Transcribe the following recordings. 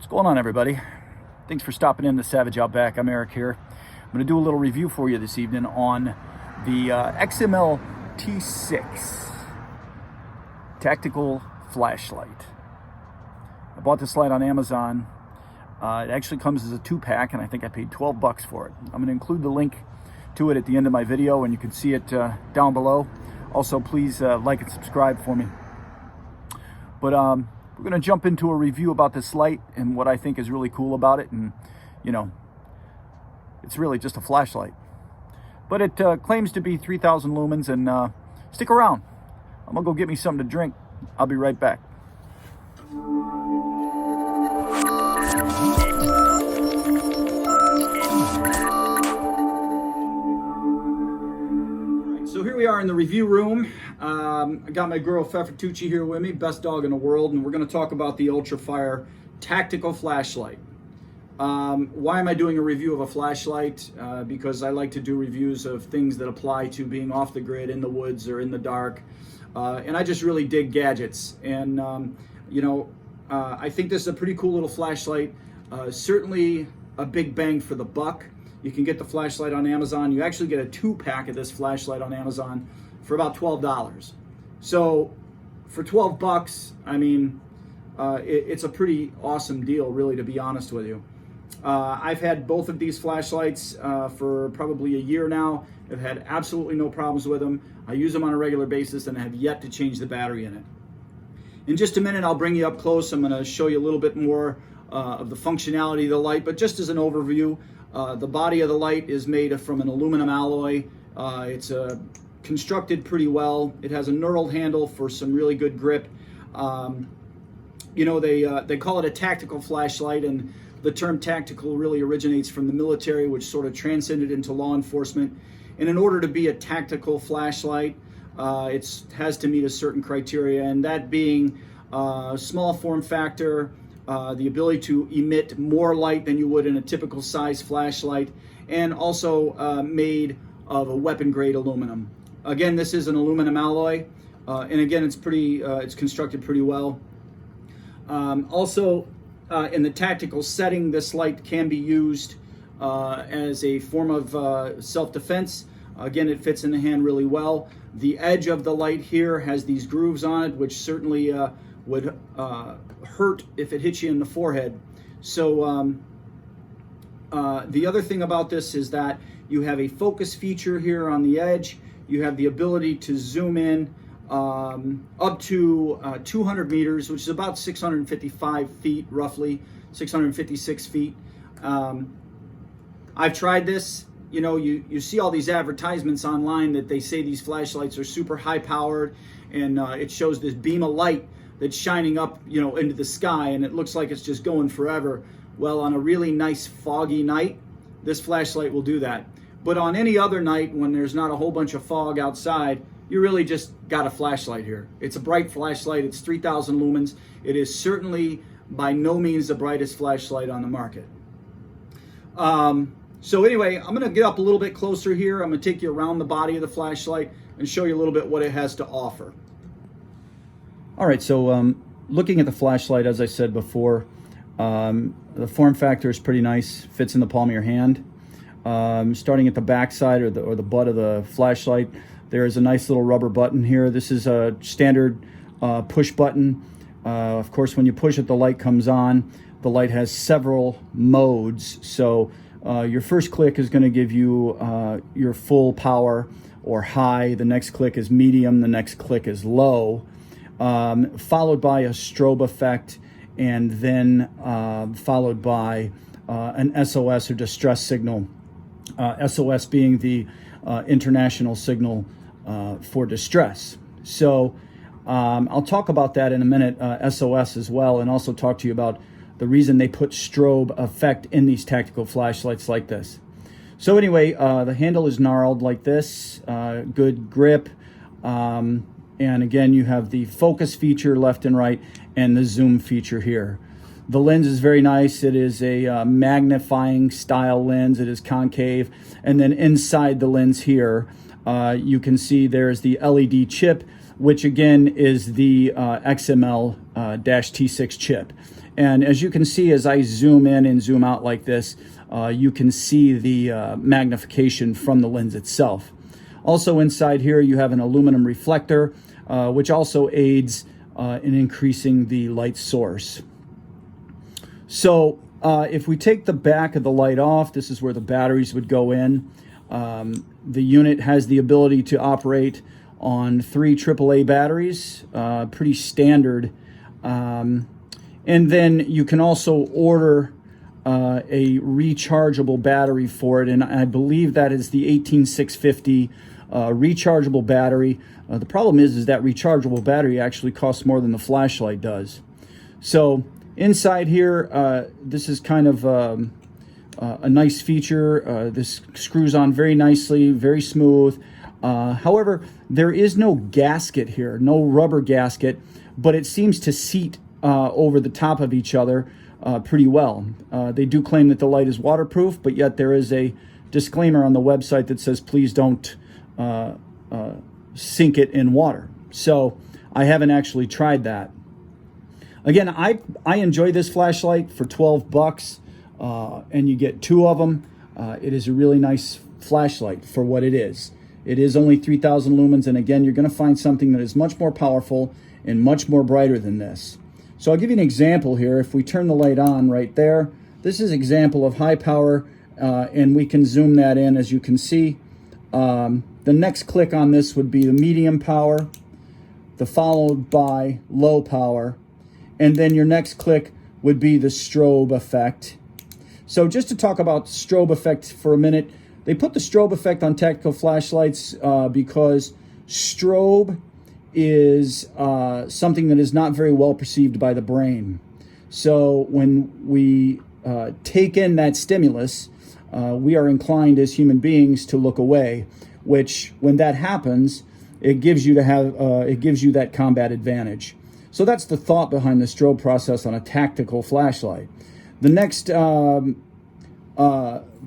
What's going on, everybody? Thanks for stopping in the Savage Outback. I'm Eric here. I'm going to do a little review for you this evening on the XML T6 tactical flashlight. I bought this light on Amazon. It actually comes as a 2-pack, and I think I paid 12 bucks for it. I'm going to include the link to it at the end of my video, and you can see it down below. Also, please like and subscribe for me. But we're going to jump into a review about this light and what I think is really cool about it. And, you know, it's really just a flashlight. But it claims to be 3,000 lumens. And stick around. I'm going to go get me something to drink. I'll be right back. So here we are in the review room. I got my girl Feffertucci here with me, best dog in the world, and we're going to talk about the UltraFire tactical flashlight. Why am I doing a review of a flashlight? Because I like to do reviews of things that apply to being off the grid, in the woods, or in the dark. And I just really dig gadgets. And, I think this is a pretty cool little flashlight. Certainly a big bang for the buck. You can get the flashlight on Amazon. You actually get a 2-pack of this flashlight on Amazon for about $12. So for 12 bucks, I mean, it's a pretty awesome deal, really, to be honest with you. I've had both of these flashlights for probably a year now. I've had absolutely no problems with them. I use them on a regular basis and I have yet to change the battery in it. In just a minute, I'll bring you up close. I'm going to show you a little bit more of the functionality of the light, but just as an overview, the body of the light is made from an aluminum alloy. It's constructed pretty well. It has a knurled handle for some really good grip. They call it a tactical flashlight, and the term tactical really originates from the military, which sort of transcended into law enforcement. And in order to be a tactical flashlight, it has to meet a certain criteria, and that being small form factor, the ability to emit more light than you would in a typical size flashlight, and also made of a weapon grade aluminum. Again, this is an aluminum alloy, and again, it's constructed pretty well. Also, in the tactical setting, this light can be used as a form of self-defense. Again, it fits in the hand really well. The edge of the light here has these grooves on it, which certainly would hurt if it hits you in the forehead. So the other thing about this is that you have a focus feature here on the edge. You have the ability to zoom in up to 200 meters, which is about 655 feet, roughly 656 feet. I've tried this. You know, you see all these advertisements online that they say these flashlights are super high powered, and it shows this beam of light that's shining up, into the sky, and it looks like it's just going forever. Well, on a really nice foggy night, this flashlight will do that. But on any other night when there's not a whole bunch of fog outside, you really just got a flashlight here. It's a bright flashlight. It's 3,000 lumens. It is certainly by no means the brightest flashlight on the market. So anyway, I'm going to get up a little bit closer here. I'm going to take you around the body of the flashlight and show you a little bit what it has to offer. All right, so looking at the flashlight, as I said before, the form factor is pretty nice, fits in the palm of your hand. Starting at the back side or the butt of the flashlight, there is a nice little rubber button here. This is a standard push button. Of course, when you push it, the light comes on. The light has several modes, so your first click is going to give you your full power or high. The next click is medium. The next click is low, followed by a strobe effect, and then followed by an SOS or distress signal. SOS being the international signal for distress. So I'll talk about that in a minute, SOS as well, and also talk to you about the reason they put strobe effect in these tactical flashlights like this. So anyway, the handle is gnarled like this, good grip, and again you have the focus feature left and right and the zoom feature here. The lens is very nice. It is a magnifying style lens. It is concave, and then inside the lens here you can see there's the LED chip, which again is the XML-T6 chip. And as you can see, as I zoom in and zoom out like this, you can see the magnification from the lens itself. Also inside here, you have an aluminum reflector, which also aids in increasing the light source. So if we take the back of the light off, this is where the batteries would go in. The unit has the ability to operate on 3 AAA batteries, pretty standard. And then you can also order a rechargeable battery for it, and I believe that is the 18650 rechargeable battery. The problem is that rechargeable battery actually costs more than the flashlight does. So inside here, this is kind of a nice feature. This screws on very nicely, very smooth. However, there is no gasket here, no rubber gasket, but it seems to seat over the top of each other pretty well. They do claim that the light is waterproof, but yet there is a disclaimer on the website that says please don't sink it in water. So I haven't actually tried that. Again, I enjoy this flashlight for 12 bucks, and you get 2 of them. It is a really nice flashlight for what it is. It is only 3,000 lumens, and again, you're going to find something that is much more powerful and much more brighter than this. So I'll give you an example here. If we turn the light on right there, this is an example of high power, and we can zoom that in, as you can see. The next click on this would be the medium power, followed by low power, and then your next click would be the strobe effect. So just to talk about strobe effect for a minute, they put the strobe effect on tactical flashlights because strobe is something that is not very well perceived by the brain. So when we take in that stimulus, we are inclined as human beings to look away, which when that happens, it gives you that combat advantage. So that's the thought behind the strobe process on a tactical flashlight. The next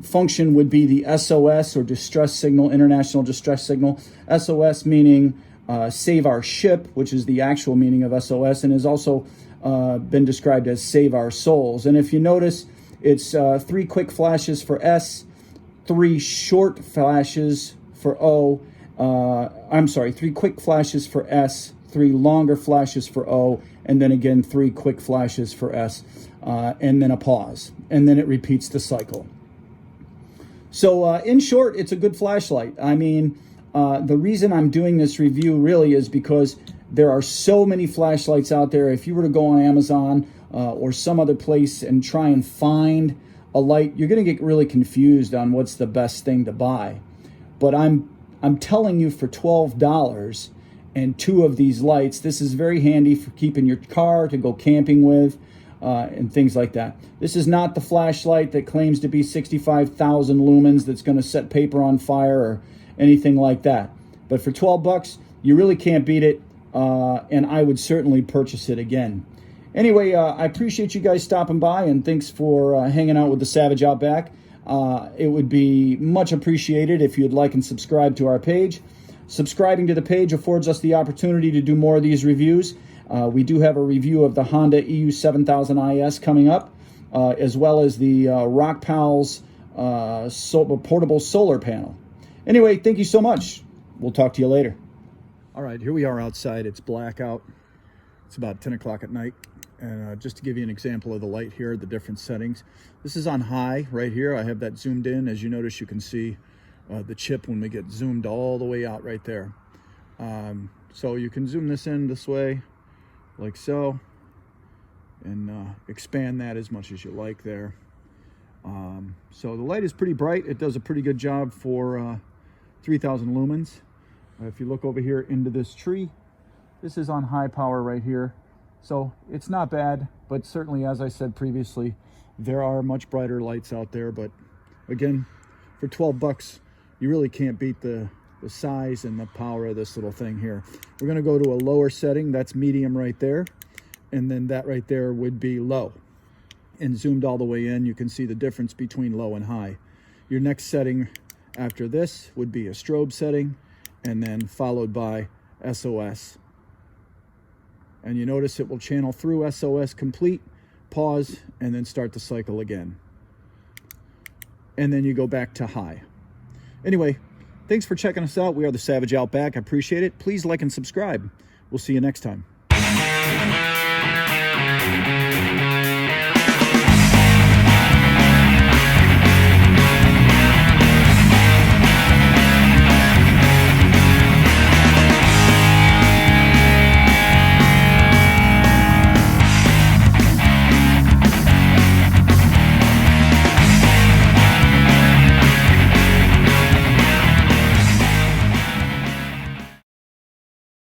function would be the SOS, or distress signal, international distress signal. SOS meaning save our ship, which is the actual meaning of SOS, and has also been described as save our souls. And if you notice, it's 3 quick flashes for S, 3 short flashes for O. 3 quick flashes for S, 3 longer flashes for O, and then again 3 quick flashes for S, and then a pause, and then it repeats the cycle. So in short, it's a good flashlight. I mean, the reason I'm doing this review really is because there are so many flashlights out there. If you were to go on Amazon or some other place and try and find a light, you're going to get really confused on what's the best thing to buy. But I'm telling you, for $12 and 2 of these lights, this is very handy for keeping your car, to go camping with, and things like that. This is not the flashlight that claims to be 65,000 lumens that's going to set paper on fire or anything like that. But for 12 bucks, you really can't beat it, and I would certainly purchase it again. Anyway, I appreciate you guys stopping by, and thanks for hanging out with the Savage Outback. It would be much appreciated if you'd like and subscribe to our page. Subscribing to the page affords us the opportunity to do more of these reviews. We do have a review of the Honda EU7000IS coming up, as well as the Rockpals portable solar panel. Anyway, thank you so much. We'll talk to you later. All right, here we are outside. It's black out. It's about 10 o'clock at night. And just to give you an example of the light here, the different settings. This is on high right here. I have that zoomed in. As you notice, you can see the chip when we get zoomed all the way out right there. So you can zoom this in this way, like so, and expand that as much as you like there. So the light is pretty bright. It does a pretty good job for 3,000 lumens. If you look over here into this tree, this is on high power right here. So it's not bad, but certainly, as I said previously, there are much brighter lights out there. But again, for 12 bucks, you really can't beat the size and the power of this little thing here. We're going to go to a lower setting. That's medium right there. And then that right there would be low. And zoomed all the way in, you can see the difference between low and high. Your next setting after this would be a strobe setting, and then followed by SOS. And you notice it will channel through SOS complete pause, and then start the cycle again. And then you go back to high. Anyway, thanks for checking us out. We are the Savage Outback. I appreciate it. Please like and subscribe. We'll see you next time.